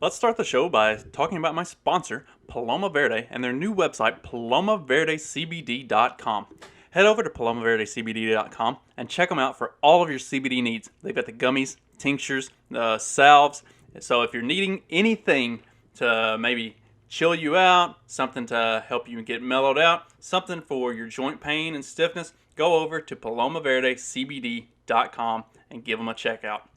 Let's start the show by talking about my sponsor, Paloma Verde, and their new website, palomaverdecbd.com. Head over to palomaverdecbd.com and check them out for all of your CBD needs. They've got the gummies, tinctures, salves. So if you're needing anything to maybe chill you out, something to help you get mellowed out, something for your joint pain and stiffness, go over to palomaverdecbd.com and give them a check out.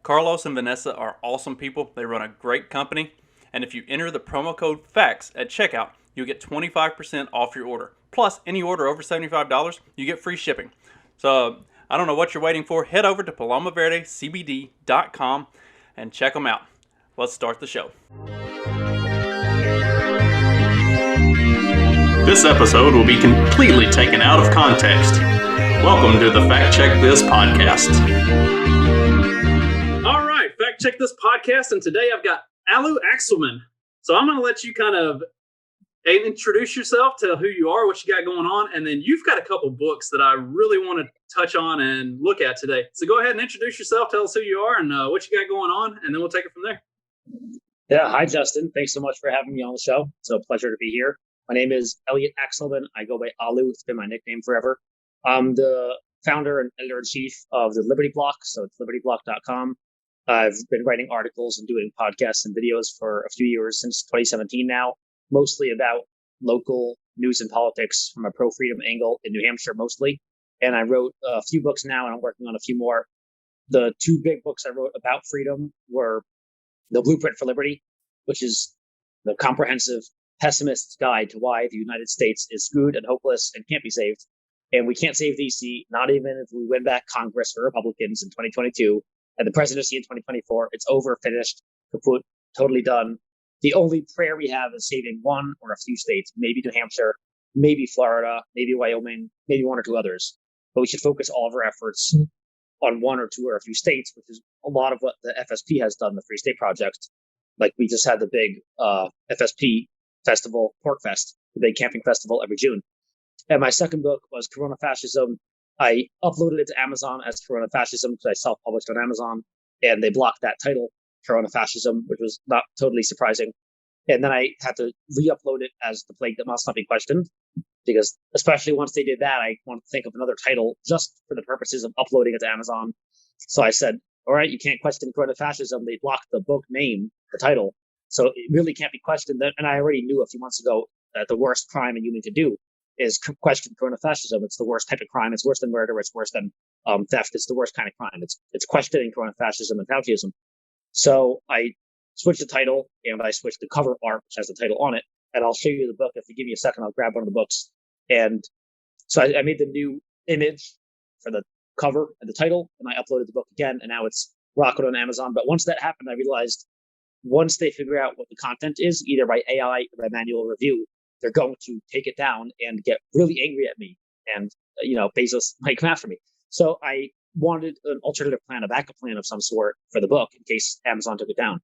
Carlos and Vanessa are awesome people. They run a great company. And if you enter the promo code FACTS at checkout, you'll get 25% off your order. Plus, any order over $75, you get free shipping. So, I don't know what you're waiting for. Head over to palomaverdecbd.com and check them out. Let's start the show. This episode will be completely taken out of context. Welcome to the Fact Check This podcast. All right, Fact Check This podcast, and today I've got Alu Axelman. So I'm going to let you kind of introduce yourself, tell who you are, what you got going on, and then you've got a couple books that I really want to touch on and look at today. So go ahead and introduce yourself, tell us who you are and what you got going on, and then we'll take it from there. Yeah, hi, Justin. Thanks so much for having me on the show. It's a pleasure to be here. My name is Elliot Axelman. I go by Alu. It's been my nickname forever. I'm the founder and editor-in-chief of the Liberty Block, so it's libertyblock.com. I've been writing articles and doing podcasts and videos for a few years, since 2017 now, mostly about local news and politics from a pro-freedom angle in New Hampshire mostly. And I wrote a few books now, and I'm working on a few more. The two big books I wrote about freedom were The Blueprint for Liberty, which is the comprehensive pessimist's guide to why the United States is screwed and hopeless and can't be saved. And we can't save DC, not even if we win back Congress for Republicans in 2022 and the presidency in 2024. It's over, finished, kaput, totally done. The only prayer we have is saving one or a few states, maybe New Hampshire, maybe Florida, maybe Wyoming, maybe one or two others. But we should focus all of our efforts on one or two or a few states, which is a lot of what the FSP has done, the Free State Project. Like we just had the big FSP festival, Pork Fest, the big camping festival every June. And my second book was Corona-Fascism. I uploaded it to Amazon as Corona-Fascism because I self-published on Amazon, and they blocked that title, Corona-Fascism, which was not totally surprising. And then I had to re-upload it as The Plague That Must Not Be Questioned, because especially once they did that, I wanted to think of another title just for the purposes of uploading it to Amazon. So I said, all right, you can't question Corona-Fascism. They blocked the book name, the title. So it really can't be questioned. And I already knew a few months ago that the worst crime a human could do is question Corona-Fascism. It's the worst type of crime. It's worse than murder. It's worse than theft. It's the worst kind of crime. It's questioning Corona-Fascism and Fauciism. So I switched the title and I switched the cover art, which has the title on it. And I'll show you the book. If you give me a second, I'll grab one of the books. And so I made the new image for the cover and the title, and I uploaded the book again, and now it's rocking on Amazon. But once that happened, I realized once they figure out what the content is, either by AI or by manual review, they're going to take it down and get really angry at me. And, Bezos might come after me. So I wanted an alternative plan, a backup plan of some sort for the book in case Amazon took it down.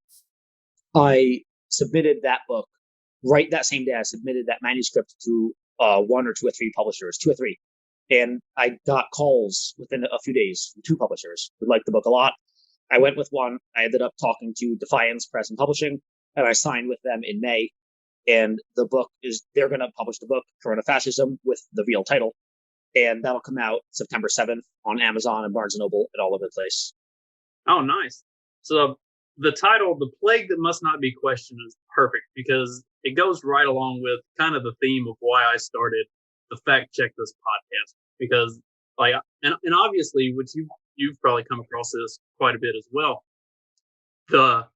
I submitted that book right that same day. I submitted that manuscript to one or two or three publishers, two or three. And I got calls within a few days from two publishers who liked the book a lot. I went with one. I ended up talking to Defiance Press and Publishing, and I signed with them in May. And the book they're going to publish the book, Corona-Fascism, with the real title. And that'll come out September 7th on Amazon and Barnes & Noble and all over the place. Oh, nice. So the title, The Plague That Must Not Be Questioned, is perfect because it goes right along with kind of the theme of why I started the Fact Check This podcast. Because, and obviously, which you've probably come across this quite a bit as well, the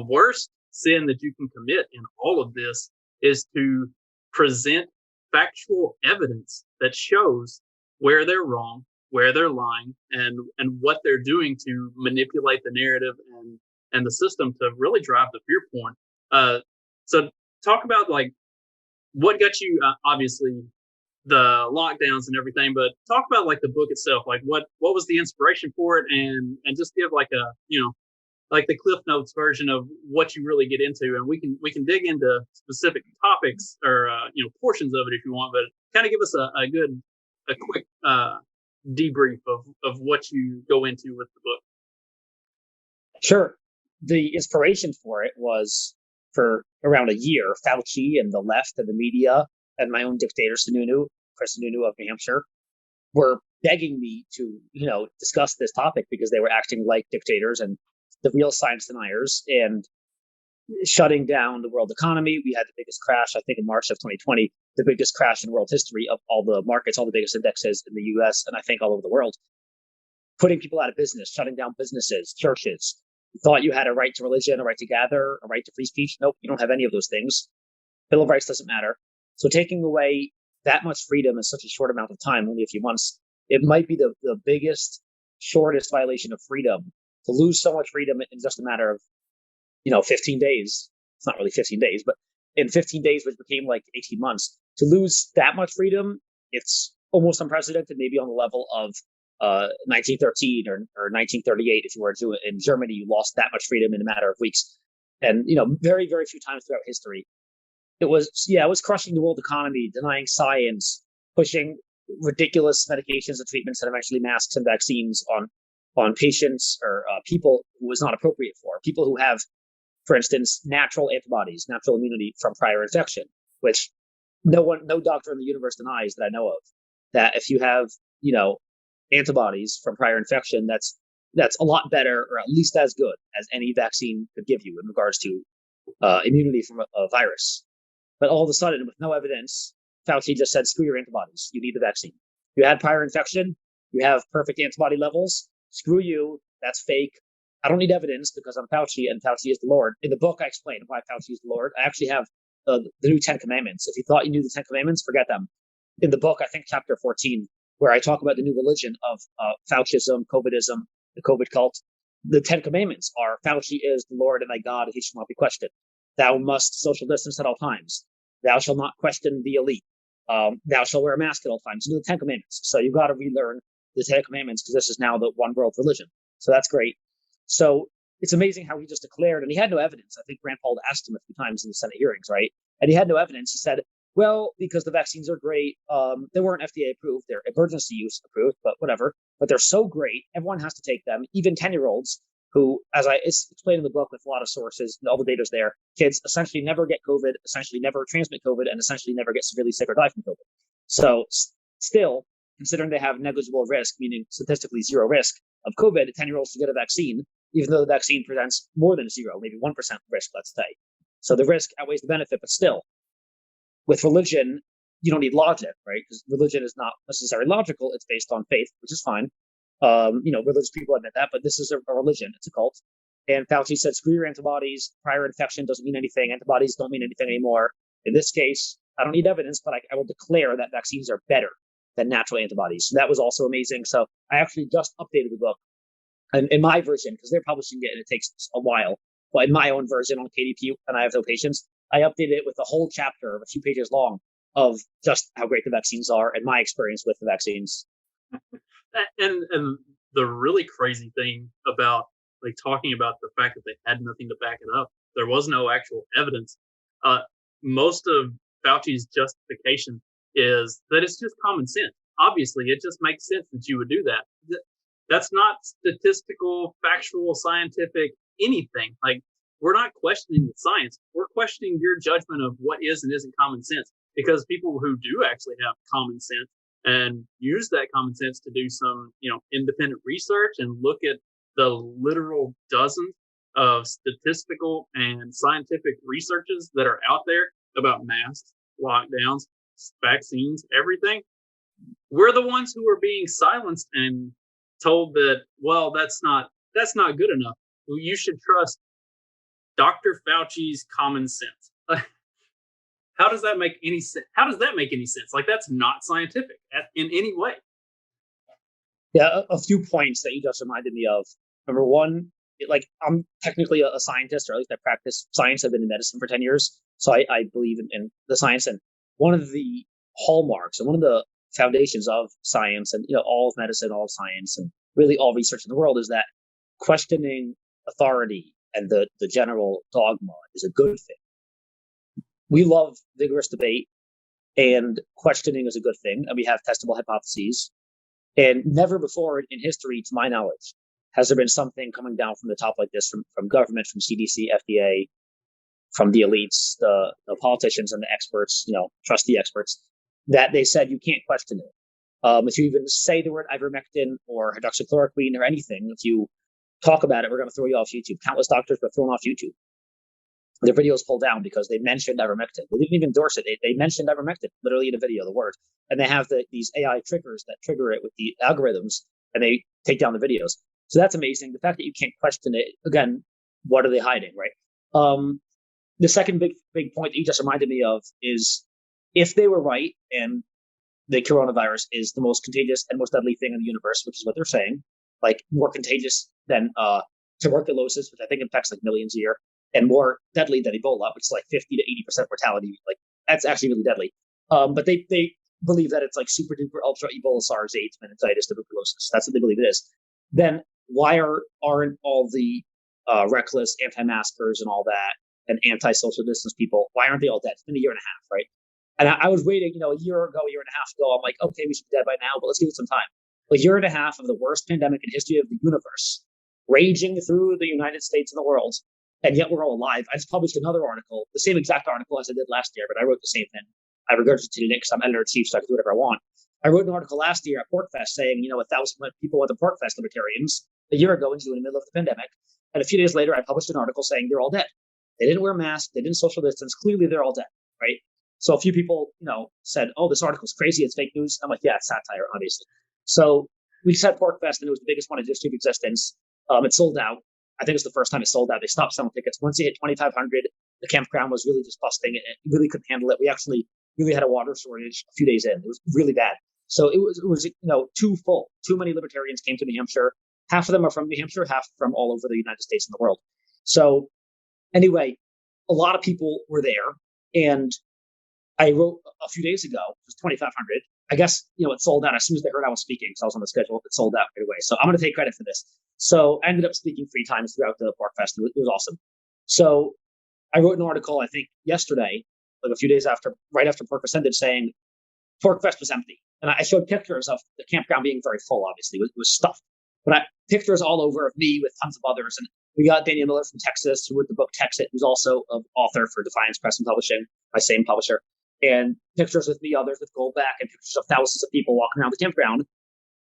worst sin that you can commit in all of this is to present factual evidence that shows where they're wrong, where they're lying, and what they're doing to manipulate the narrative and the system to really drive the fear porn. So talk about what got you, obviously the lockdowns and everything, but talk about the book itself, what was the inspiration for it, and just give the Cliff Notes version of what you really get into, and we can dig into specific topics or portions of it if you want, but kind of give us a quick debrief of what you go into with the book. Sure. the inspiration for it was for around a year, Fauci and the left and the media and my own dictator, Chris Sununu of New Hampshire, were begging me to, discuss this topic because they were acting like dictators and the real science deniers and shutting down the world economy. We had the biggest crash, I think, in March of 2020, the biggest crash in world history of all the markets, all the biggest indexes in the US, and I think all over the world, putting people out of business, shutting down businesses, churches. You thought you had a right to religion, a right to gather, a right to free speech. Nope, you don't have any of those things. Bill of Rights doesn't matter. So taking away that much freedom in such a short amount of time, only a few months, it might be the biggest, shortest violation of freedom. To lose so much freedom in just a matter of 15 days. It's not really 15 days, but in 15 days, which became like 18 months, to lose that much freedom, it's almost unprecedented, maybe on the level of 1913 or 1938. If you were to do it in Germany, you lost that much freedom in a matter of weeks. And, very, very few times throughout history. It was crushing the world economy, denying science, pushing ridiculous medications and treatments and eventually masks and vaccines on patients or people who was not appropriate for. People who have, for instance, natural antibodies, natural immunity from prior infection, which no doctor in the universe denies that I know of. That if you have, antibodies from prior infection, that's a lot better, or at least as good as any vaccine could give you in regards to immunity from a virus. But all of a sudden, with no evidence, Fauci just said, screw your antibodies. You need the vaccine. You had prior infection. You have perfect antibody levels. Screw you. That's fake. I don't need evidence because I'm Fauci and Fauci is the Lord. In the book, I explain why Fauci is the Lord. I actually have the new 10 Commandments. If you thought you knew the 10 Commandments, forget them. In the book, I think chapter 14, where I talk about the new religion of Faucism, COVIDism, the COVID cult, the 10 Commandments are Fauci is the Lord and thy God, and he shall not be questioned. Thou must social distance at all times. Thou shalt not question the elite. Thou shalt wear a mask at all times. You know the 10 Commandments. So you've got to relearn the 10 Commandments because this is now the one world religion. So that's great. So it's amazing how he just declared, and he had no evidence. I think Rand Paul asked him a few times in the Senate hearings, right? And he had no evidence. He said, well, because the vaccines are great, they weren't FDA approved. They're emergency use approved, but whatever. But they're so great, everyone has to take them, even 10-year-olds who, as I explained in the book with a lot of sources, all the data's there, kids essentially never get COVID, essentially never transmit COVID, and essentially never get severely sick or die from COVID. So still, considering they have negligible risk, meaning statistically zero risk of COVID, 10-year-olds should get a vaccine, even though the vaccine presents more than zero, maybe 1% risk, let's say. So the risk outweighs the benefit, but still, with religion, you don't need logic, right? Because religion is not necessarily logical. It's based on faith, which is fine. Religious people admit that, but this is a religion. It's a cult. And Fauci said, screw your antibodies. Prior infection doesn't mean anything. Antibodies don't mean anything anymore. In this case, I don't need evidence, but I will declare that vaccines are better than natural antibodies. So that was also amazing. So I actually just updated the book and in my version, because they're publishing it and it takes a while. But in my own version on KDP, and I have no patience, I updated it with a whole chapter of a few pages long of just how great the vaccines are and my experience with the vaccines. And the really crazy thing about like talking about the fact that they had nothing to back it up, there was no actual evidence. Most of Fauci's justification is that it's just common sense. Obviously, it just makes sense that you would do that. That's not statistical, factual, scientific, anything. Like, we're not questioning the science. We're questioning your judgment of what is and isn't common sense. Because people who do actually have common sense and use that common sense to do some, independent research and look at the literal dozens of statistical and scientific researches that are out there about masks, lockdowns, vaccines, everything. We're the ones who are being silenced and told that, well, that's not good enough. You should trust Dr. Fauci's common sense. How does that make any sense? Like, that's not scientific in any way. Yeah, a few points that you just reminded me of. Number one, I'm technically a scientist, or at least I practice science. I've been in medicine for 10 years. So I believe in the science. And one of the hallmarks and one of the foundations of science and, all of medicine, all of science, and really all research in the world is that questioning authority and the general dogma is a good thing. We love vigorous debate, and questioning is a good thing. And we have testable hypotheses. And never before in history, to my knowledge, Has there been something coming down from the top like this from government, from CDC, FDA, from the elites, the politicians and the experts, trusty experts, that they said you can't question it. If you even say the word ivermectin or hydroxychloroquine or anything, if you talk about it, we're going to throw you off YouTube. Countless doctors were thrown off YouTube. Their videos pulled down because they mentioned ivermectin. They didn't even endorse it. They mentioned ivermectin literally in the video, the word. And they have these AI triggers that trigger it with the algorithms, and they take down the videos. So that's amazing. The fact that you can't question it, again, what are they hiding, right? The second big point that you just reminded me of is, if they were right and the coronavirus is the most contagious and most deadly thing in the universe, which is what they're saying, like more contagious than tuberculosis, which I think infects like millions a year, and more deadly than Ebola, which is like 50 to 80% mortality. Like, that's actually really deadly. But they believe that it's like super duper ultra Ebola, SARS, AIDS, meningitis, tuberculosis. That's what they believe it is. Then why aren't all the reckless anti-maskers and all that and anti-social distance people, why aren't they all dead? It's been a year and a half, right? And I was waiting, a year and a half ago, I'm like, okay, we should be dead by now, but let's give it some time. A year and a half of the worst pandemic in history of the universe, raging through the United States and the world, and yet we're all alive. I just published another article, the same exact article as I did last year, but I wrote the same thing. I regurgitated it because I'm editor-in-chief, so I can do whatever I want. I wrote an article last year at PorkFest saying, 1,000 people went to PorkFest, libertarians, a year ago in June, in the middle of the pandemic. And a few days later, I published an article saying they're all dead. They didn't wear masks. They didn't social distance. Clearly, they're all dead, right? So a few people, said, oh, this article's crazy. It's fake news. I'm like, yeah, it's satire, obviously. So we just had PorkFest, and it was the biggest one in history of existence. It sold out. I think it's the first time it sold out. They stopped selling tickets. Once they hit 2,500, the campground was really just busting. It really couldn't handle it. We actually really had a water shortage a few days in. It was really bad. So it was too full. Too many libertarians came to New Hampshire. Half of them are from New Hampshire, half from all over the United States and the world. So anyway, a lot of people were there. And I wrote a few days ago, it was 2,500. I guess, it sold out as soon as they heard I was speaking, because I was on the schedule. It sold out right away. So I'm going to take credit for this. So I ended up speaking 3 times throughout the PorkFest. It was awesome. So I wrote an article, I think yesterday, like a few days after, right after PorkFest ended, saying PorkFest was empty. And I showed pictures of the campground being very full, obviously. It was stuffed. But pictures all over of me with tons of others. And we got Daniel Miller from Texas, who wrote the book Texit, who's also an author for Defiance Press and Publishing, my same publisher. And pictures with me, others with Goldback, and pictures of thousands of people walking around the campground.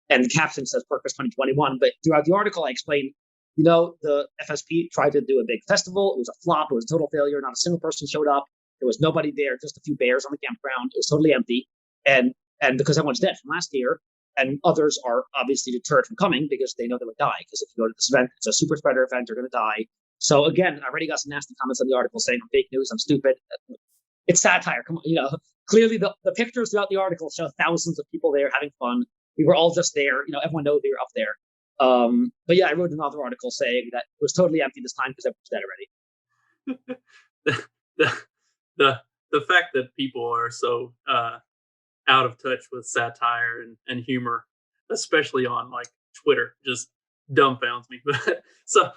And the caption says PorkFest 2021. But throughout the article, I explained, the FSP tried to do a big festival. It was a flop. It was a total failure. Not a single person showed up. There was nobody there, just a few bears on the campground. It was totally empty. And because everyone's dead from last year, and others are obviously deterred from coming because they know they would die. Because if you go to this event, it's a super spreader event, you're going to die. So again, I already got some nasty comments on the article saying I'm fake news, I'm stupid. It's satire. Come on, clearly the pictures throughout the article show thousands of people there having fun. We were all just there. Everyone knows we were up there. But yeah, I wrote another article saying that it was totally empty this time because everyone's dead already. The fact that people are so out of touch with satire and humor, especially on like Twitter, just dumbfounds me. But so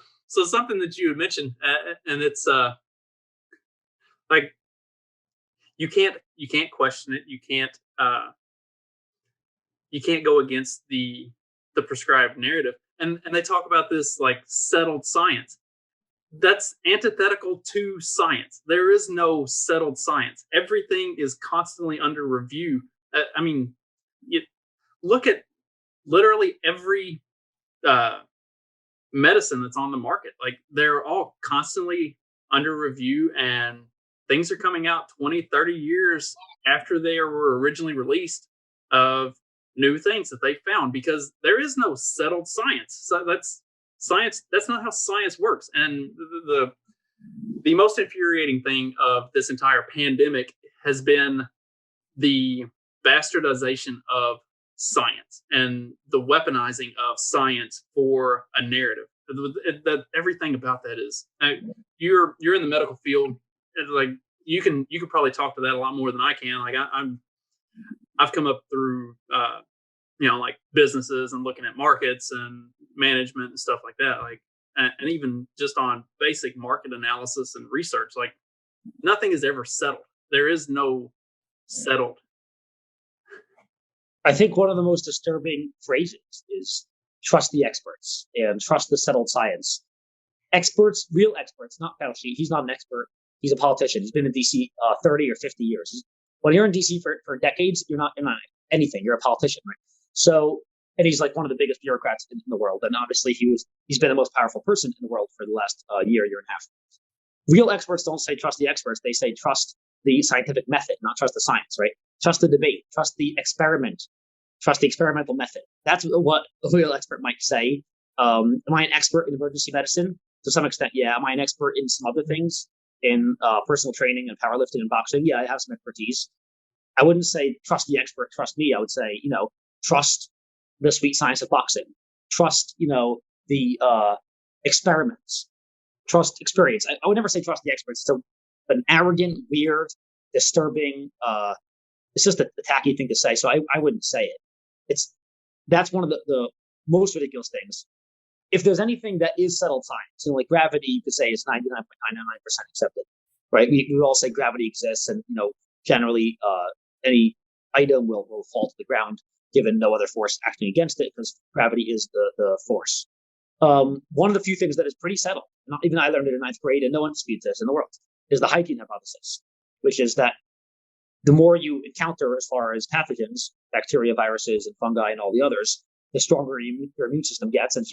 something that you had mentioned, and it's like you can't question it. You can't go against the prescribed narrative. And they talk about this like settled science. That's antithetical to science. There is no settled science. Everything is constantly under review. You look at literally every medicine that's on the market. Like, they're all constantly under review, and things are coming out 20, 30 years after they were originally released of new things that they found, because there is no settled science. So that's science. That's not how science works. And the most infuriating thing of this entire pandemic has been the bastardization of science and the weaponizing of science for a narrative. That everything about that is, you're in the medical field. Like, you could probably talk to that a lot more than I can. Like, I've come up through like businesses and looking at markets and management and stuff like that. Like, and even just on basic market analysis and research, like, nothing is ever settled. There is no settled. I think one of the most disturbing phrases is trust the experts and trust the settled science. Experts, real experts, not Fauci. He's not an expert. He's a politician. He's been in DC 30 or 50 years. When you're in DC for decades, you're not anything. You're a politician, right? So, and he's like one of the biggest bureaucrats in the world. And obviously he's been the most powerful person in the world for the last year and a half. Real experts don't say trust the experts. They say trust the scientific method, not trust the science, right? Trust the debate, trust the experiment, trust the experimental method. That's what a real expert might say. Am I an expert in emergency medicine? To some extent, yeah. Am I an expert in some other things? In personal training and powerlifting and boxing? Yeah, I have some expertise. I wouldn't say trust the expert, trust me. I would say, trust the sweet science of boxing. Trust, the experiments. Trust experience. I would never say trust the experts. It's an arrogant, weird, disturbing, it's just a tacky thing to say. So I wouldn't say it. That's one of the most ridiculous things. If there's anything that is settled science, like gravity, you could say is 99.999% accepted, right? We all say gravity exists, and generally any item will fall to the ground given no other force acting against it, because gravity is the force. One of the few things that is pretty settled, not even I learned it in ninth grade, and no one disputes this in the world, is the hygiene hypothesis, which is that the more you encounter as far as pathogens, bacteria, viruses, and fungi, and all the others, the stronger your immune system gets. And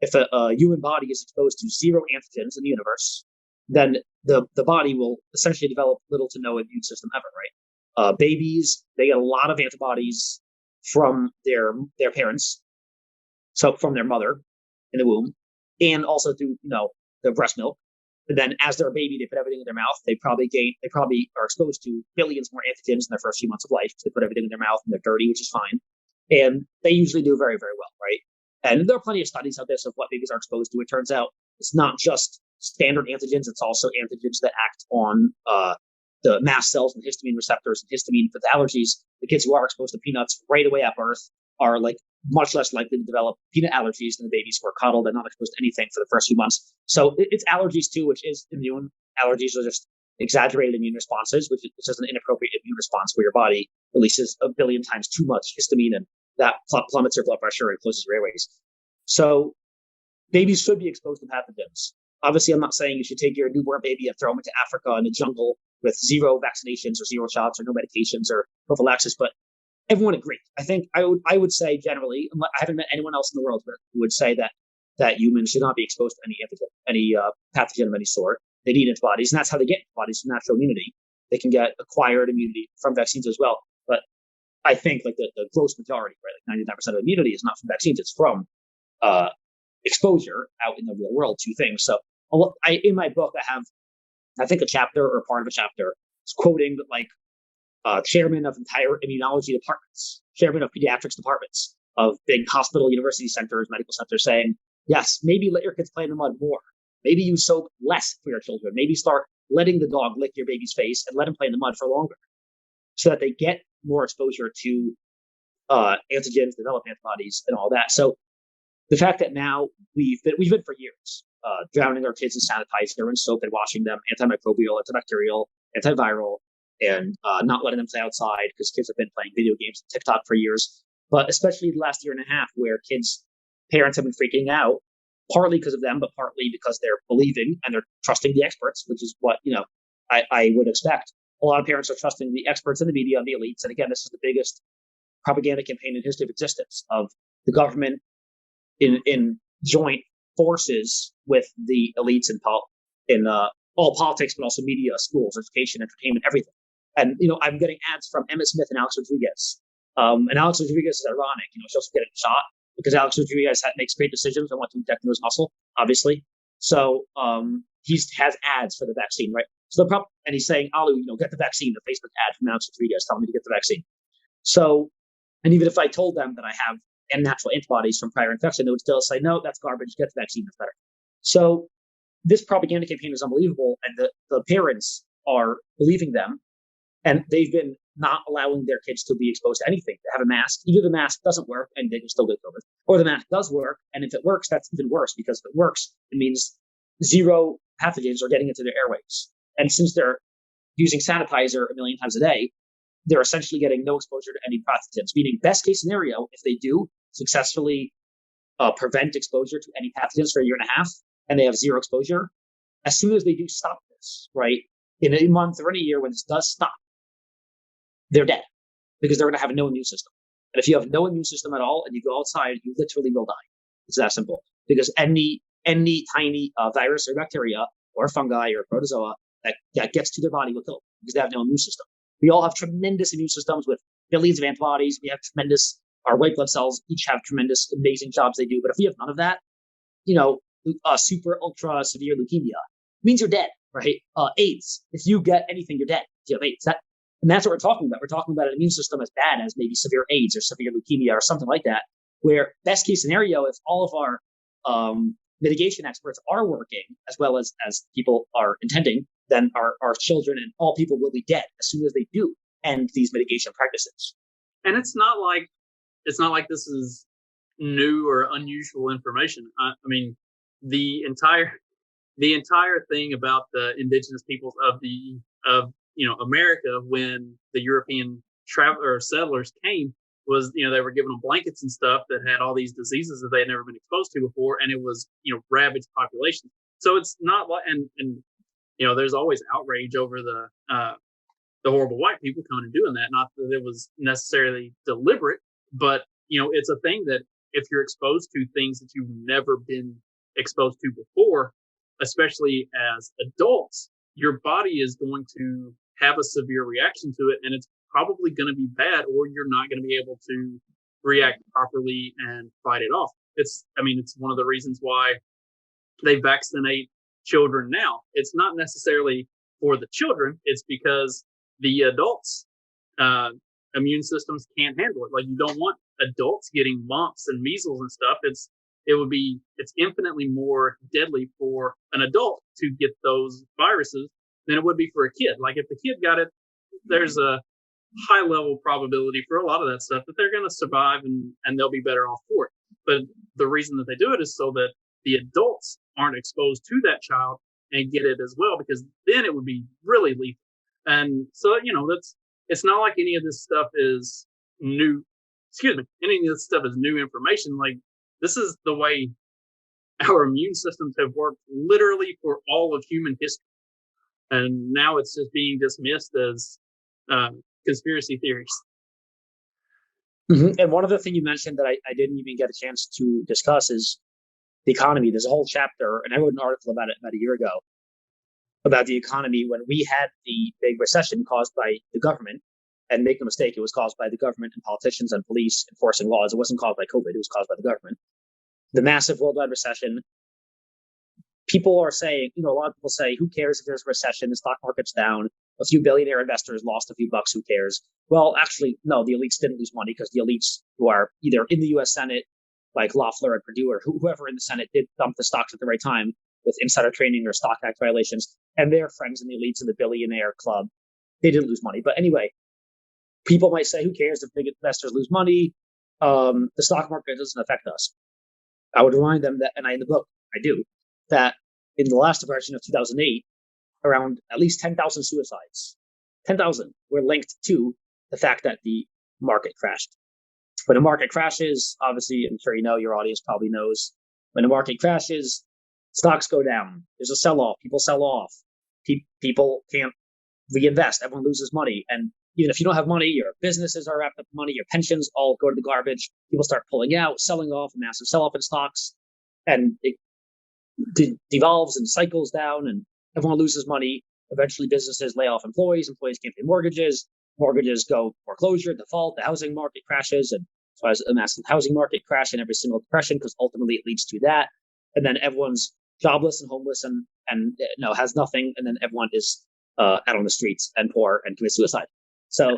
if a human body is exposed to zero antigens in the universe, then the body will essentially develop little to no immune system ever, right? Babies, they get a lot of antibodies from their parents, so from their mother in the womb, and also through their breast milk. And then as they're a baby, they put everything in their mouth. They probably are exposed to billions more antigens in their first few months of life. They put everything in their mouth and they're dirty, which is fine. And they usually do very, very well, right? And there are plenty of studies out there of what babies are exposed to. It turns out it's not just standard antigens. It's also antigens that act on the mast cells and histamine receptors and histamine for the allergies. The kids who are exposed to peanuts right away at birth are like much less likely to develop peanut allergies than the babies who are coddled and not exposed to anything for the first few months. So it's allergies too, which is immune. Allergies are just exaggerated immune responses, which is just an inappropriate immune response where your body releases a billion times too much histamine, and that plummets your blood pressure and closes your airways. So babies should be exposed to pathogens. Obviously, I'm not saying you should take your newborn baby and throw him into Africa in the jungle with zero vaccinations or zero shots or no medications or prophylaxis, but everyone agrees. I think I would say generally, I haven't met anyone else in the world who would say that humans should not be exposed to any antigen, any pathogen of any sort. They need antibodies, and that's how they get antibodies from natural immunity. They can get acquired immunity from vaccines as well. But I think like the gross majority, right, like 99% of immunity is not from vaccines; it's from exposure out in the real world to things. So in my book, I have, I think, a chapter or part of a chapter is quoting like chairman of entire immunology departments, chairman of pediatrics departments of big hospital, university centers, medical centers, saying, yes, maybe let your kids play in the mud more. Maybe use soap less for your children. Maybe start letting the dog lick your baby's face and let him play in the mud for longer, so that they get more exposure to antigens, develop antibodies, and all that. So the fact that now we've been for years drowning our kids in sanitizer and soap and washing them, antimicrobial, antibacterial, antiviral, and not letting them play outside because kids have been playing video games and TikTok for years. But especially the last year and a half, where parents have been freaking out, partly because of them, but partly because they're believing and they're trusting the experts, which is what I would expect. A lot of parents are trusting the experts and the media and the elites. And again, this is the biggest propaganda campaign in history of existence, of the government in joint forces with the elites in all politics, but also media, schools, education, entertainment, everything. And I'm getting ads from Emmett Smith and Alex Rodriguez. And Alex Rodriguez is ironic. She's also getting shot because Alex Rodriguez makes great decisions on what to inject into his muscle, obviously. So he has ads for the vaccine, right? So and he's saying, Alu, get the vaccine. The Facebook ad from Alex Rodriguez telling me to get the vaccine. So, and even if I told them that I have natural antibodies from prior infection, they would still say, no, that's garbage. Get the vaccine. That's better. So this propaganda campaign is unbelievable, and the parents are believing them, and they've been not allowing their kids to be exposed to anything. They have a mask. Either the mask doesn't work and they can still get COVID, or the mask does work, and if it works, that's even worse, because if it works, it means zero pathogens are getting into their airways. And since they're using sanitizer a million times a day, they're essentially getting no exposure to any pathogens, meaning best case scenario, if they do successfully prevent exposure to any pathogens for a year and a half, and they have zero exposure. As soon as they do stop this, right, in a month or in a year when this does stop, they're dead because they're going to have no immune system. And if you have no immune system at all and you go outside, you literally will die. It's that simple. Because any tiny virus or bacteria or fungi or protozoa that gets to their body will kill them because they have no immune system. We all have tremendous immune systems with billions of antibodies. We have tremendous, our white blood cells each have tremendous, amazing jobs they do. But if we have none of that, super ultra severe leukemia means you're dead, right? AIDS, if you get anything, you're dead. If you have AIDS, and that's what we're talking about. We're talking about an immune system as bad as maybe severe AIDS or severe leukemia or something like that, where best case scenario, if all of our mitigation experts are working as well as people are intending, then our children and all people will be dead as soon as they do end these mitigation practices. And it's not like this is new or unusual information. I mean, the entire thing about the indigenous peoples of America when the European settlers came was, they were giving them blankets and stuff that had all these diseases that they had never been exposed to before, and it was, ravaged populations. So it's not like, and there's always outrage over the horrible white people coming and doing that. Not that it was necessarily deliberate, but it's a thing that if you're exposed to things that you've never been exposed to before, especially as adults, your body is going to have a severe reaction to it, and it's probably going to be bad, or you're not going to be able to react properly and fight it off. It's one of the reasons why they vaccinate children now. It's not necessarily for the children. It's because the adults' immune systems can't handle it. Like, you don't want adults getting mumps and measles and stuff. It's infinitely more deadly for an adult to get those viruses than it would be for a kid. Like, if the kid got it, there's a high level probability for a lot of that stuff that they're going to survive and they'll be better off for it. But the reason that they do it is so that the adults aren't exposed to that child and get it as well, because then it would be really lethal. And so, it's not like any of this stuff is new. Any of this stuff is new information. Like, this is the way our immune systems have worked literally for all of human history. And now it's just being dismissed as conspiracy theories. Mm-hmm. And one other thing you mentioned that I didn't even get a chance to discuss is the economy. There's a whole chapter, and I wrote an article about it about a year ago, about the economy when we had the big recession caused by the government. And make no mistake, it was caused by the government and politicians and police enforcing laws. It wasn't caused by COVID. It was caused by the government. The massive worldwide recession. People are saying, a lot of people say, who cares if there's a recession? The stock market's down. A few billionaire investors lost a few bucks. Who cares? Well, actually, no, the elites didn't lose money because the elites who are either in the U.S. Senate, like Loeffler and Perdue, or whoever in the Senate did dump the stocks at the right time with insider trading or stock act violations, and their friends in the elites in the billionaire club, they didn't lose money. But anyway, people might say, who cares if big investors lose money? The stock market doesn't affect us. I would remind them that, and in the book, I do, that in the last depression of 2008, around at least 10,000 suicides, 10,000 were linked to the fact that the market crashed. When a market crashes, obviously, I'm sure your audience probably knows, when a market crashes, stocks go down. There's a sell-off. People sell off. People can't reinvest. Everyone loses money. And even if you don't have money, your businesses are wrapped up in money, your pensions all go to the garbage. People start pulling out, selling off, a massive sell-off in stocks. And it devolves and cycles down, and everyone loses money. Eventually, businesses lay off employees. Employees can't pay mortgages. Mortgages go foreclosure, default. The housing market crashes, and so as a massive housing market crash in every single depression, because ultimately it leads to that. And then everyone's jobless and homeless and has nothing, and then everyone is out on the streets and poor and commits suicide. So that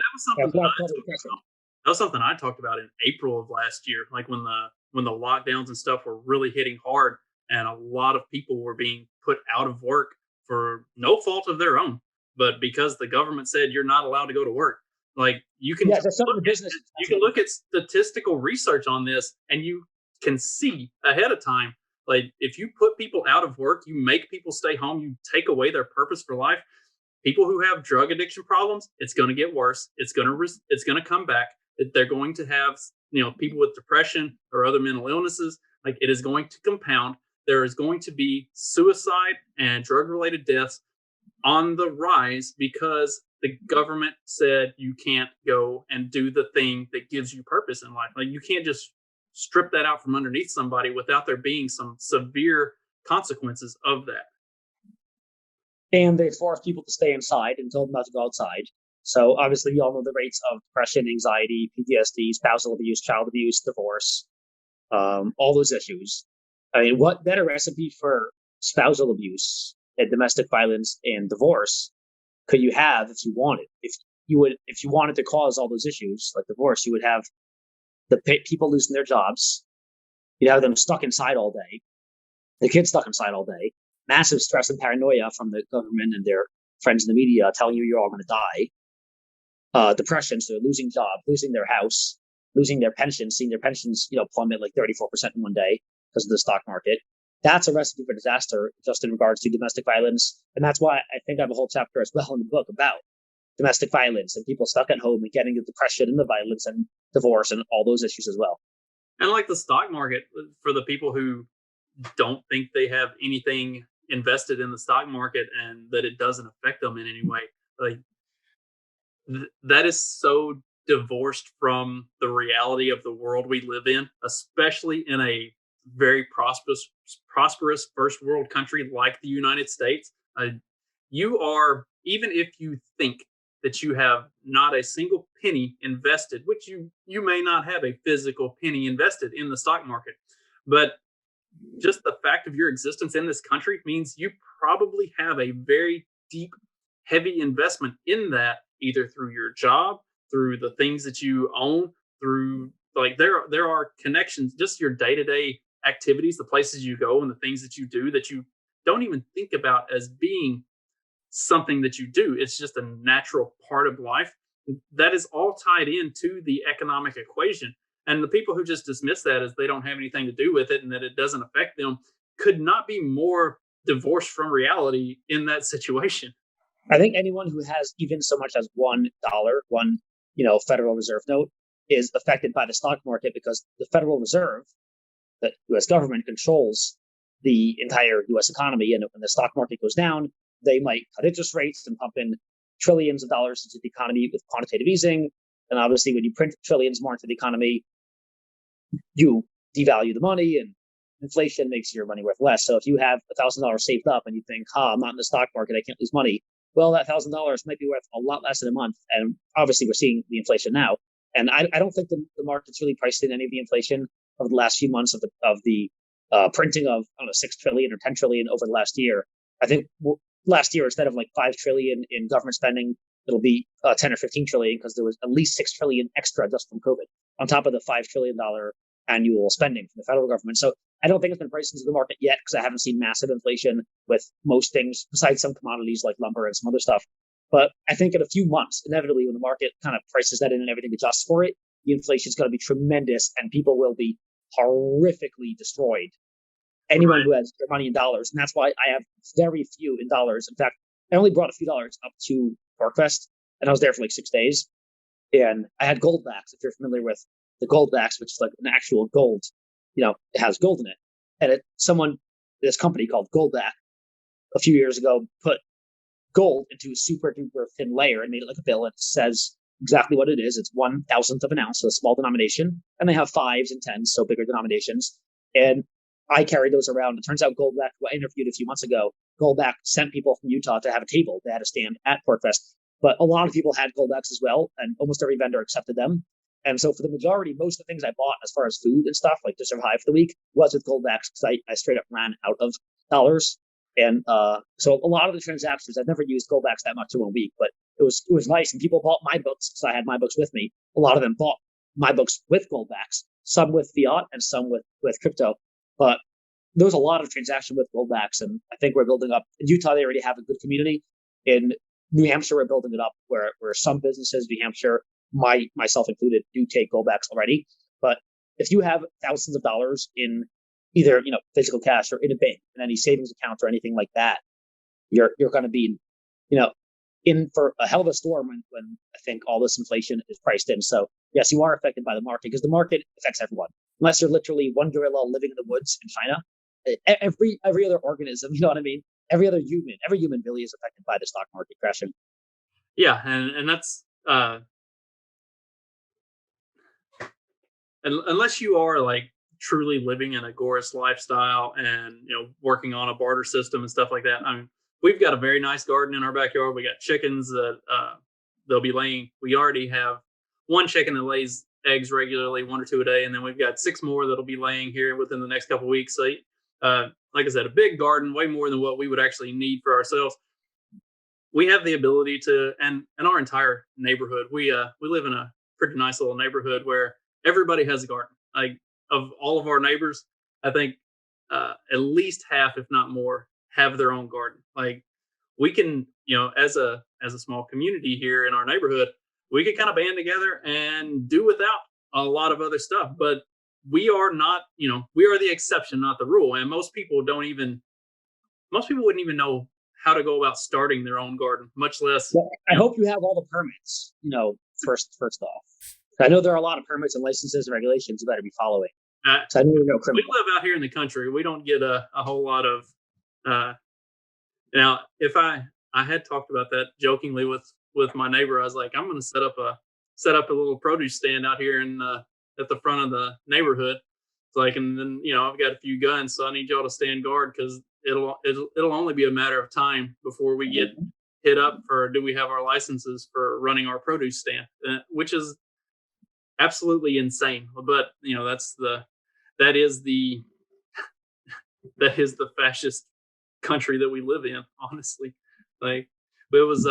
was something I talked about in April of last year, like when the lockdowns and stuff were really hitting hard, and a lot of people were being put out of work for no fault of their own, but because the government said you're not allowed to go to work. Like, you can look at statistical research on this, and you can see ahead of time, like, if you put people out of work, you make people stay home, you take away their purpose for life. People who have drug addiction problems, it's going to get worse. It's going to come back. They're going to have, people with depression or other mental illnesses. Like, it is going to compound. There is going to be suicide and drug-related deaths on the rise because the government said you can't go and do the thing that gives you purpose in life. Like, you can't just strip that out from underneath somebody without there being some severe consequences of that. And they force people to stay inside and told them not to go outside. So obviously, you all know the rates of depression, anxiety, PTSD, spousal abuse, child abuse, divorce, all those issues. I mean, what better recipe for spousal abuse and domestic violence and divorce could you have if you wanted? If you wanted to cause all those issues like divorce, you would have the people losing their jobs. You'd have them stuck inside all day, the kids stuck inside all day, massive stress and paranoia from the government and their friends in the media telling you you're all going to die. Depression, so they're losing job, losing their house, losing their pensions, seeing their pensions, plummet like 34% in one day because of the stock market. That's a recipe for disaster, just in regards to domestic violence. And that's why I think I have a whole chapter as well in the book about domestic violence and people stuck at home and getting the depression and the violence and divorce and all those issues as well. And like the stock market, for the people who don't think they have anything invested in the stock market and that it doesn't affect them in any way, like that is so divorced from the reality of the world we live in, especially in a very prosperous first world country like the United States. You are, even if you think that you have not a single penny invested, which you may not have a physical penny invested in the stock market, but just the fact of your existence in this country means you probably have a very deep, heavy investment in that, either through your job, through the things that you own, through like there are connections, just your day-to-day activities, the places you go and the things that you do that you don't even think about as being something that you do. It's just a natural part of life. That is all tied into the economic equation. And the people who just dismiss that as they don't have anything to do with it and that it doesn't affect them could not be more divorced from reality in that situation. I think anyone who has even so much as $1, one Federal Reserve note, is affected by the stock market because the Federal Reserve, the U.S. government, controls the entire U.S. economy. And when the stock market goes down, they might cut interest rates and pump in trillions of dollars into the economy with quantitative easing. And obviously, when you print trillions more into the economy, you devalue the money, and inflation makes your money worth less. So if you have $1,000 saved up and you think, I'm not in the stock market, I can't lose money. Well, that $1,000 might be worth a lot less in a month. And obviously, we're seeing the inflation now. And I don't think the market's really priced in any of the inflation over the last few months of the printing of, I don't know, 6 trillion or 10 trillion over the last year. I think last year, instead of like 5 trillion in government spending, it'll be 10 or 15 trillion because there was at least 6 trillion extra just from COVID on top of the $5 trillion annual spending from the federal government. So I don't think it's been priced into the market yet because I haven't seen massive inflation with most things besides some commodities like lumber and some other stuff. But I think in a few months, inevitably, when the market kind of prices that in and everything adjusts for it, the inflation is going to be tremendous and people will be horrifically destroyed. Anyone who has their money in dollars. And that's why I have very few in dollars. In fact, I only brought a few dollars up to PorcFest, and I was there for like 6 days. And I had gold backs, if you're familiar with the gold backs, which is like an actual gold, it has gold in it. And this company called Goldback a few years ago put gold into a super duper thin layer and made it like a bill. And it says exactly what it is. It's 1,000th of an ounce, so a small denomination. And they have 5s and 10s, so bigger denominations. And I carried those around. It turns out Goldback, who I interviewed a few months ago, Goldback sent people from Utah to have a table. They had a stand at PorcFest. But a lot of people had Goldbacks as well, and almost every vendor accepted them. And so for the majority, most of the things I bought as far as food and stuff, like to survive for the week, was with Goldbacks because I straight up ran out of dollars. And so a lot of the transactions, I've never used Goldbacks that much in 1 week, but it was nice. And people bought my books because I had my books with me. A lot of them bought my books with Goldbacks, some with fiat and some with crypto. But there was a lot of transaction with Goldbacks. And I think we're building up. In Utah, they already have a good community. In New Hampshire, we're building it up where some businesses, New Hampshire, myself included, do take Goldbacks already. But if you have thousands of dollars in either physical cash or in a bank, in any savings account or anything like that, you're going to be in for a hell of a storm when I think all this inflation is priced in. So yes, you are affected by the market because the market affects everyone. unless you're literally one gorilla living in the woods in China. Every other organism, you know what I mean? Every human really is affected by the stock market crashing. Yeah, and that's unless you are like truly living an agorist lifestyle and working on a barter system and stuff like that. I mean, we've got a very nice garden in our backyard. We got chickens that they'll be laying. We already have one chicken that lays eggs regularly, 1 or 2 a day, and then we've got 6 more that'll be laying here within the next couple of weeks. So, like I said, a big garden, way more than what we would actually need for ourselves. We have the ability to, and our entire neighborhood. We live in a pretty nice little neighborhood where everybody has a garden. Like, of all of our neighbors, I think at least half, if not more, have their own garden. Like, we can, as a small community here in our neighborhood, we could kind of band together and do without a lot of other stuff. But we are not, we are the exception, not the rule. And most people wouldn't even know how to go about starting their own garden, much less. Well, I hope you have all the permits, first off. I know there are a lot of permits and licenses and regulations you better be following. So I know you're no criminal. We live out here in the country. We don't get a whole lot of. Now, if I had talked about that jokingly with my neighbor, I was like, I'm going to set up a little produce stand out here at the front of the neighborhood. It's like, and then I've got a few guns, so I need y'all to stand guard because it'll only be a matter of time before we get hit up for do we have our licenses for running our produce stand, which is absolutely insane. But that is the fascist country that we live in, honestly. Like, it was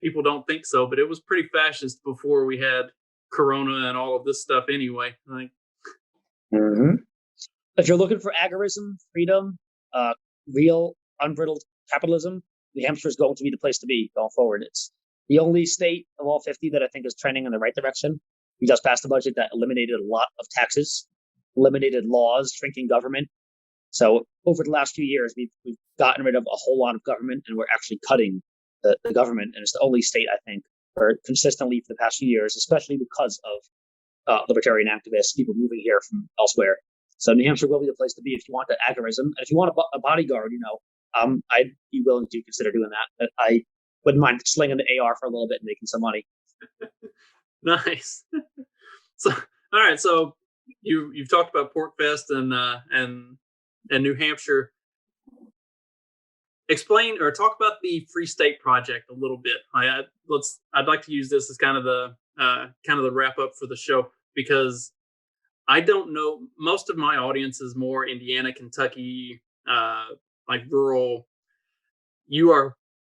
people don't think so, but it was pretty fascist before we had Corona and all of this stuff anyway. Like, if you're looking for agorism, freedom, real unbridled capitalism, New Hampshire is going to be the place to be going forward. It's the only state of all 50 that I think is trending in the right direction. We just passed a budget that eliminated a lot of taxes, eliminated laws, shrinking government. So over the last few years, we've gotten rid of a whole lot of government, and we're actually cutting the government. And it's the only state, I think, where consistently for the past few years, especially because of libertarian activists, people moving here from elsewhere. So New Hampshire will be the place to be if you want that agorism. And if you want a bodyguard, I'd be willing to consider doing that. I wouldn't mind slinging the AR for a little bit and making some money. Nice. So, all right. So you've talked about PorcFest and New Hampshire. Explain or talk about the Free State Project a little bit. I'd like to use this as kind of the wrap up for the show, because I don't know, most of my audience is more Indiana, Kentucky, like rural.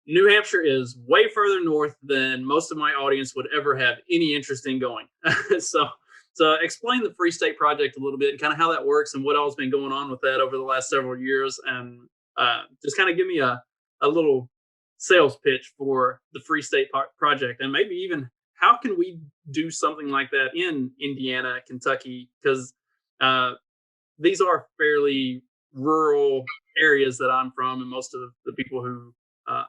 New Hampshire is way further north than most of my audience would ever have any interest in going. So explain the Free State Project a little bit and kind of how that works and what all's been going on with that over the last several years. And just kind of give me a little sales pitch for the Free State Project, and maybe even how can we do something like that in Indiana, Kentucky, because these are fairly rural areas that I'm from, and most of the people who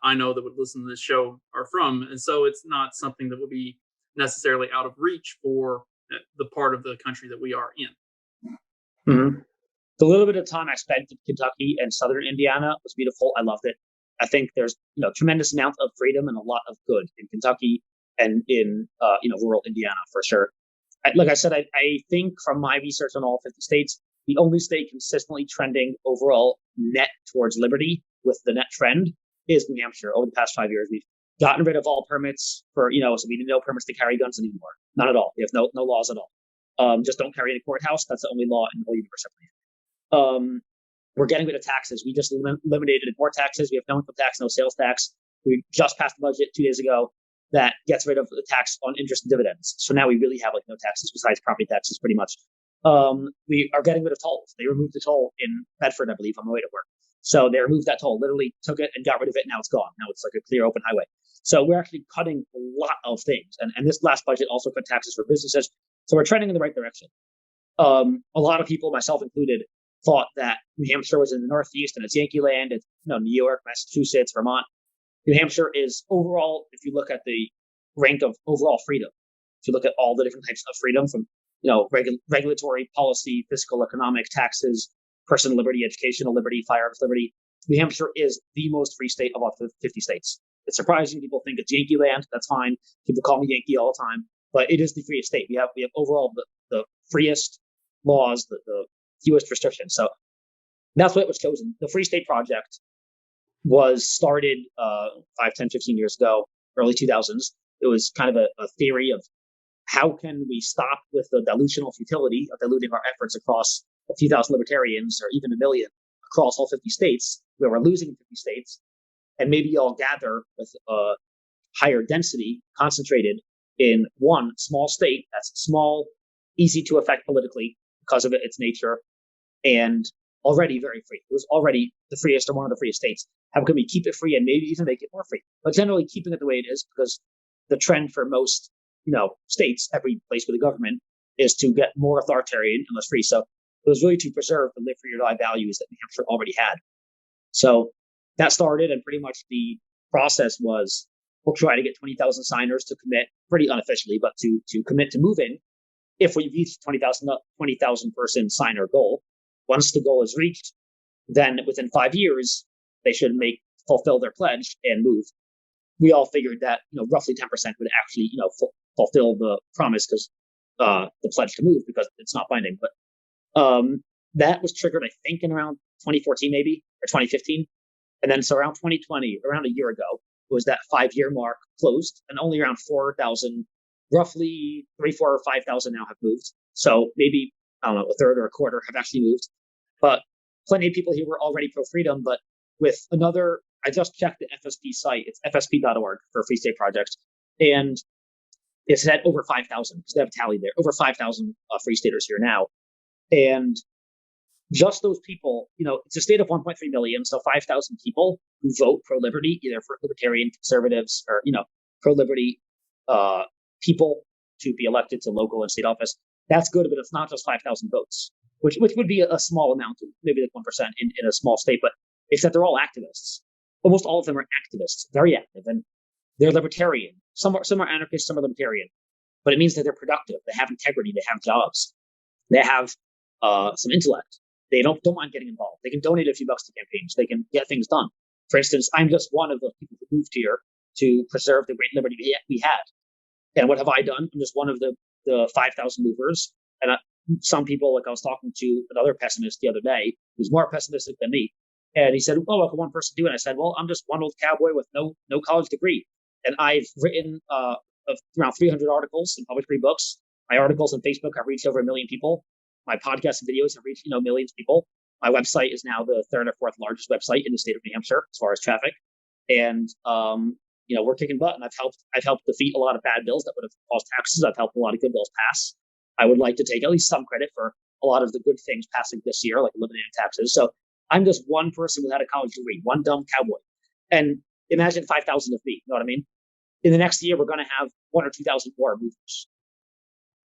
I know that would listen to this show are from, and so it's not something that would be necessarily out of reach for the part of the country that we are in. Mm-hmm. The little bit of time I spent in Kentucky and southern Indiana was beautiful. I loved it. I think there's tremendous amount of freedom and a lot of good in Kentucky and in rural Indiana for sure. Like I said, I think from my research on all 50 states, the only state consistently trending overall net towards liberty with the net trend is New Hampshire. Over the past 5 years, we've gotten rid of all permits for so we need no permits to carry guns anymore. None at all. We have no laws at all. Just don't carry in a courthouse. That's the only law in the whole universe, I believe. We're getting rid of taxes. We just eliminated more taxes. We have no income tax, no sales tax. We just passed the budget 2 days ago that gets rid of the tax on interest and dividends. So now we really have no taxes besides property taxes, pretty much. We are getting rid of tolls. They removed the toll in Bedford, I believe, on the way to work. So they removed that toll, literally took it and got rid of it. Now it's gone. Now it's like a clear open highway. So we're actually cutting a lot of things. And this last budget also cut taxes for businesses. So we're trending in the right direction. A lot of people, myself included, thought that New Hampshire was in the Northeast and it's Yankee land. It's New York, Massachusetts, Vermont. New Hampshire is overall, if you look at the rank of overall freedom, if you look at all the different types of freedom from regulatory policy, fiscal, economic, taxes, personal liberty, educational liberty, firearms liberty. New Hampshire is the most free state of all 50 states. It's surprising. People think it's Yankee land. That's fine. People call me Yankee all the time, but it is the freest state. We have overall the freest laws, the fewest restrictions. So that's why it was chosen. The Free State Project was started 5, 10, 15 years ago, early 2000s. It was kind of a theory of how can we stop with the dilutional futility of diluting our efforts across a few thousand libertarians or even a million across all 50 states, where we're losing 50 states, and maybe all gather with a higher density concentrated in one small state that's small, easy to affect politically because of its nature, and already very free. It was already the freest or one of the freest states. How can we keep it free and maybe even make it more free? But generally keeping it the way it is, because the trend for most states, every place with a government, is to get more authoritarian and less free. So it was really to preserve the live free or die values that New Hampshire already had. So that started, and pretty much the process was, we'll try to get 20,000 signers to commit, pretty unofficially, but to commit to moving if we reach 20,000 person signer goal. Once the goal is reached, then within 5 years, they should fulfill their pledge and move. We all figured that roughly 10% would actually fulfill the promise, because the pledge to move, because it's not binding. But that was triggered, I think, in around 2014 maybe, or 2015. And then so around 2020, around a year ago, was that 5-year mark closed, and only around 4,000, roughly 3, 4, or 5,000 now have moved. So maybe, I don't know, a third or a quarter have actually moved. But plenty of people here were already pro-freedom, but with another, I just checked the FSP site. It's fsp.org for Free State Project. And it's at over 5,000, because they have a tally there, over 5,000 free staters here now. And just those people, it's a state of 1.3 million, so 5,000 people who vote pro-liberty, either for libertarian conservatives or, pro-liberty people to be elected to local and state office. That's good, but it's not just 5,000 votes, which would be a small amount, maybe like 1% in a small state, but it's that they're all activists. Almost all of them are activists, very active, and they're libertarian. Some are anarchists, some are libertarian, but it means that they're productive. They have integrity. They have jobs. They have some intellect. They don't mind getting involved. They can donate a few bucks to campaigns. They can get things done. For instance, I'm just one of the people who moved here to preserve the great liberty we had. And what have I done? I'm just one of the 5,000 movers. And some people, like I was talking to another pessimist the other day, who's more pessimistic than me. And he said, well, what can one person do? And I said, well, I'm just one old cowboy with no college degree. And I've written around 300 articles and published 3 books. My articles on Facebook have reached over 1 million people. My podcasts and videos have reached millions of people. My website is now the 3rd or 4th largest website in the state of New Hampshire as far as traffic. And we're kicking butt. And I've helped defeat a lot of bad bills that would have caused taxes. I've helped a lot of good bills pass. I would like to take at least some credit for a lot of the good things passing this year, like eliminating taxes. So I'm just one person without a college degree, one dumb cowboy. And imagine 5,000 of me. You know what I mean? In the next year, we're going to have 1,000 or 2,000 more movers.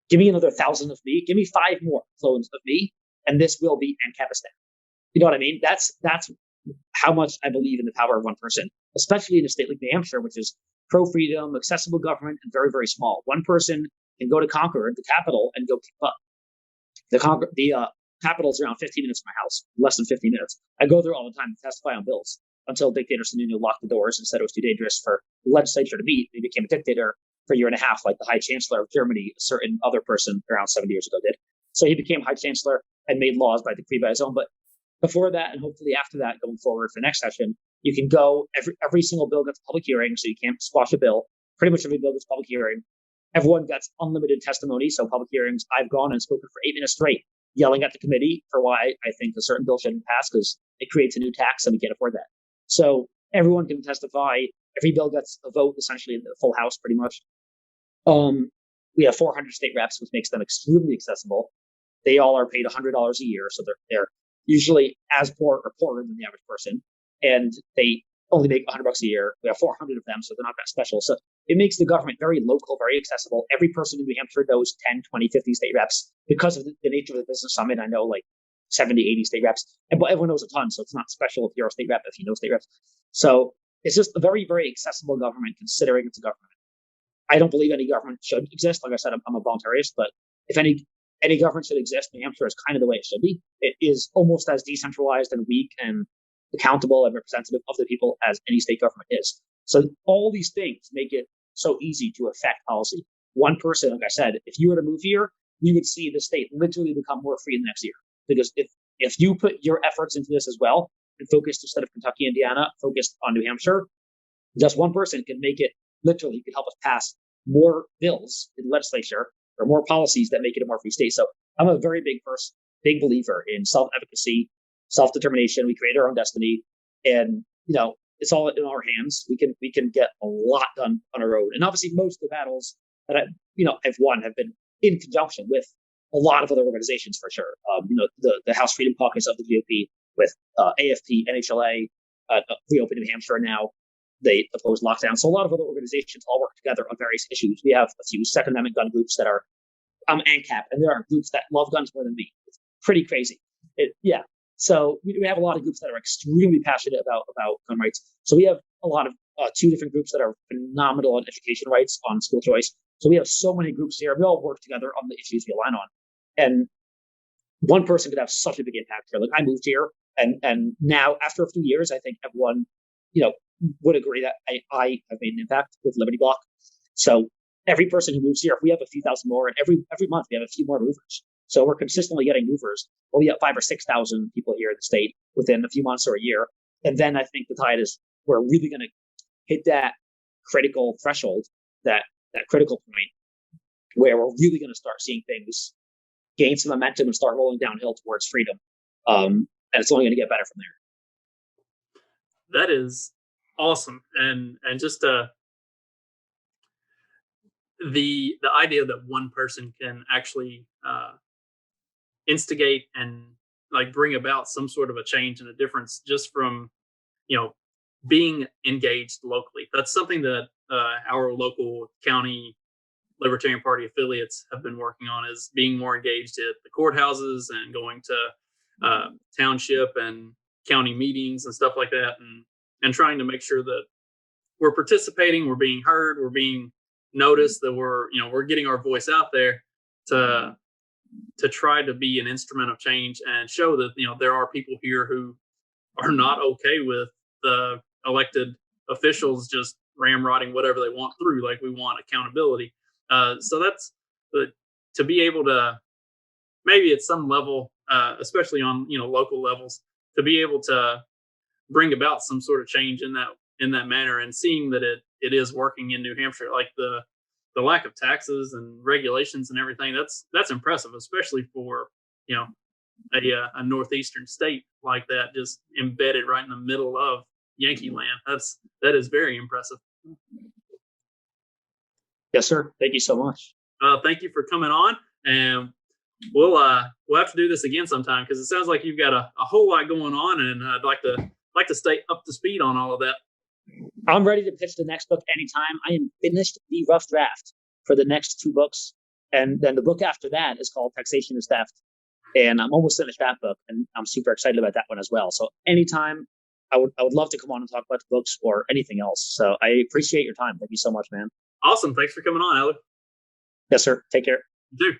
Give me another 1,000 of me. Give me 5 more clones of me, and this will be Ancapistan. You know what I mean? That's how much I believe in the power of one person, especially in a state like New Hampshire, which is pro-freedom, accessible government, and very, very small. One person can go to Concord, the capital, and go kick butt. The capital is around 15 minutes from my house, less than 15 minutes. I go there all the time to testify on bills until dictator Sununu locked the doors and said it was too dangerous for the legislature to meet. He became a dictator for a year and a half, like the High Chancellor of Germany, a certain other person around 70 years ago did. So he became High Chancellor and made laws by decree by his own. But before that, and hopefully after that, going forward for next session, you can go, every single bill gets a public hearing, so you can't squash a bill. Pretty much every bill gets a public hearing. Everyone gets unlimited testimony, so public hearings. I've gone and spoken for 8 minutes straight, yelling at the committee for why I think a certain bill shouldn't pass, because it creates a new tax and we can't afford that. So everyone can testify. Every bill gets a vote, essentially in the full house, pretty much. We have 400 state reps, which makes them extremely accessible. They all are paid $100 a year, so they're usually as poor or poorer than the average person, and they only make $100 a year. We have 400 of them, so they're not that special. So it makes the government very local, very accessible. Every person in New Hampshire knows 10, 20, 50 state reps because of the nature of the business summit. I know like 70, 80 state reps, but everyone knows a ton, so it's not special if you're a state rep, if you know state reps. So it's just a very, very accessible government, considering it's a government. I don't believe any government should exist. Like I said, I'm a voluntarist, but if any any government should exist. New Hampshire is kind of the way it should be. It is almost as decentralized and weak and accountable and representative of the people as any state government is. So all these things make it so easy to affect policy. One person, like I said, if you were to move here, we would see the state literally become more free in the next year. Because if you put your efforts into this as well and focused, instead of Kentucky, Indiana, focused on New Hampshire, just one person can make it literally could help us pass more bills in the legislature or more policies that make it a more free state. So I'm a very big believer in self-efficacy, self-determination. We create our own destiny, and it's all in our hands. We can get a lot done on our own. And obviously, most of the battles that I've won have been in conjunction with a lot of other organizations, for sure. The House Freedom Caucus of the GOP with AFP, NHLA, Reopen New Hampshire. Now they oppose lockdown. So a lot of other organizations all work together on various issues. We have a few Second Amendment gun groups that are ANCAP, and there are groups that love guns more than me. It's pretty crazy. So we have a lot of groups that are extremely passionate about gun rights. So we have a lot of 2 different groups that are phenomenal on education rights, on school choice. So we have so many groups here. We all work together on the issues we align on. And one person could have such a big impact here. Like, I moved here, and now after a few years, I think everyone, would agree that I have made an impact with Liberty Block. So every person who moves here, if we have a few thousand more, and every month we have a few more movers. So we're consistently getting movers. Well, we have 5,000 or 6,000 people here in the state within a few months or a year. And then I think the tide is, we're really going to hit that critical threshold, that critical point where we're really going to start seeing things gain some momentum and start rolling downhill towards freedom. And it's only going to get better from there. That is awesome. And just the idea that one person can actually instigate and like bring about some sort of a change and a difference just from being engaged locally. That's something that our local county Libertarian Party affiliates have been working on, is being more engaged at the courthouses and going to township and county meetings and stuff like that, and trying to make sure that we're participating, we're being heard, we're being noticed, that we're getting our voice out there to try to be an instrument of change and show that there are people here who are not okay with the elected officials just ramrodding whatever they want through. Like, we want accountability. So that's to be able to, maybe at some level, especially on local levels, to be able to bring about some sort of change in that manner, and seeing that it is working in New Hampshire. Like the lack of taxes and regulations and everything, that's impressive, especially for a northeastern state like that, just embedded right in the middle of Yankee land. That is very impressive. Yes, sir. Thank you so much. Thank you for coming on, and we'll have to do this again sometime, because it sounds like you've got a whole lot going on, and I'd like to stay up to speed on all of that. I'm ready to pitch the next book anytime. I am finished the rough draft for the next 2 books, and then the book after that is called Taxation is Theft, and I'm almost finished that book, and I'm super excited about that one as well. So anytime, I would love to come on and talk about the books or anything else. So I appreciate your time. Thank you so much, man. Awesome. Thanks for coming on, Elliot. Yes, sir. Take care. You too.